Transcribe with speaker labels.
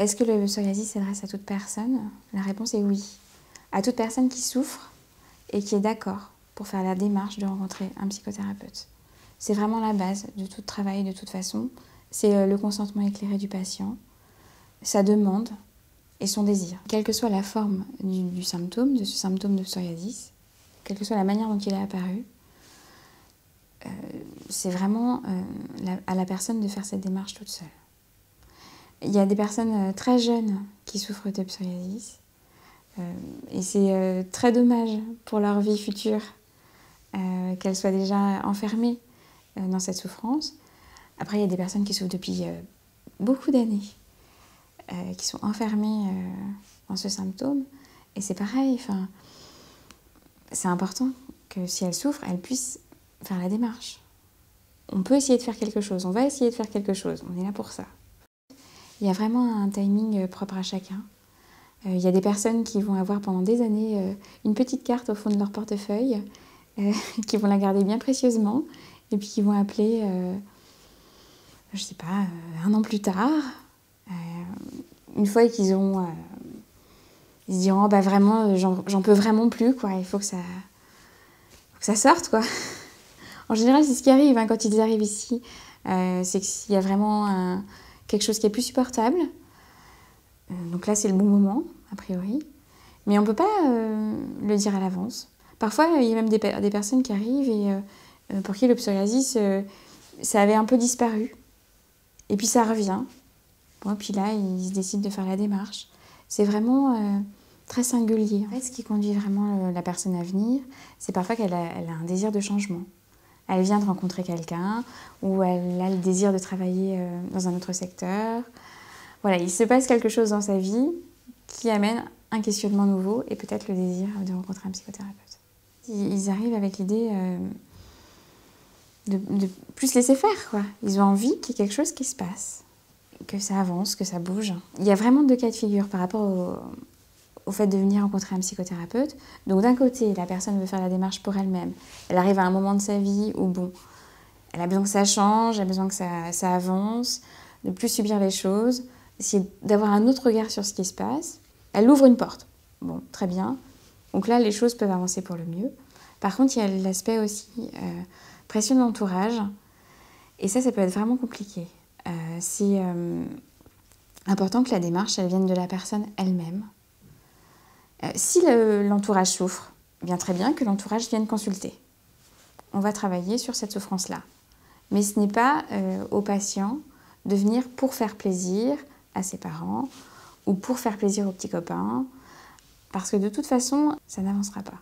Speaker 1: Est-ce que le psoriasis s'adresse à toute personne? La réponse est oui. À toute personne qui souffre et qui est d'accord pour faire la démarche de rencontrer un psychothérapeute. C'est vraiment la base de tout travail de toute façon. C'est le consentement éclairé du patient, sa demande et son désir. Quelle que soit la forme du symptôme, de ce symptôme de psoriasis, quelle que soit la manière dont il est apparu, c'est vraiment à la personne de faire cette démarche toute seule. Il y a des personnes très jeunes qui souffrent de psoriasis et c'est très dommage pour leur vie future qu'elles soient déjà enfermées dans cette souffrance. Après, il y a des personnes qui souffrent depuis beaucoup d'années, qui sont enfermées dans ce symptôme. Et c'est pareil, c'est important que si elles souffrent, elles puissent faire la démarche. On peut essayer de faire quelque chose, on va essayer de faire quelque chose, on est là pour ça. Il y a vraiment un timing propre à chacun. Il y a des personnes qui vont avoir pendant des années une petite carte au fond de leur portefeuille, qui vont la garder bien précieusement, et puis qui vont appeler, je sais pas, un an plus tard, une fois qu'ils ont... ils se diront, oh, bah vraiment, j'en peux vraiment plus, quoi. Il faut que ça sorte, quoi. En général, c'est ce qui arrive quand ils arrivent ici. C'est qu'il y a vraiment quelque chose qui est plus supportable. Donc là, c'est le bon moment, a priori. Mais on ne peut pas le dire à l'avance. Parfois, il y a même des personnes qui arrivent et pour qui le psoriasis, ça avait un peu disparu. Et puis ça revient. Bon, puis là, ils se décident de faire la démarche. C'est vraiment très singulier. En fait, ce qui conduit vraiment la personne à venir, c'est parfois qu'elle a un désir de changement. Elle vient de rencontrer quelqu'un ou elle a le désir de travailler dans un autre secteur. Voilà, il se passe quelque chose dans sa vie qui amène un questionnement nouveau et peut-être le désir de rencontrer un psychothérapeute. Ils arrivent avec l'idée de plus laisser faire, quoi. Ils ont envie qu'il y ait quelque chose qui se passe, que ça avance, que ça bouge. Il y a vraiment deux cas de figure par rapport au fait de venir rencontrer un psychothérapeute. Donc d'un côté, la personne veut faire la démarche pour elle-même. Elle arrive à un moment de sa vie où, bon, elle a besoin que ça change, elle a besoin que ça avance, de ne plus subir les choses, essayer d'avoir un autre regard sur ce qui se passe. Elle ouvre une porte. Bon, très bien. Donc là, les choses peuvent avancer pour le mieux. Par contre, il y a l'aspect aussi pression de l'entourage. Et ça peut être vraiment compliqué. C'est important que la démarche, elle vienne de la personne elle-même. Si l'entourage souffre, bien très bien que l'entourage vienne consulter. On va travailler sur cette souffrance-là. Mais ce n'est pas au patient de venir pour faire plaisir à ses parents ou pour faire plaisir aux petits copains, parce que de toute façon, ça n'avancera pas.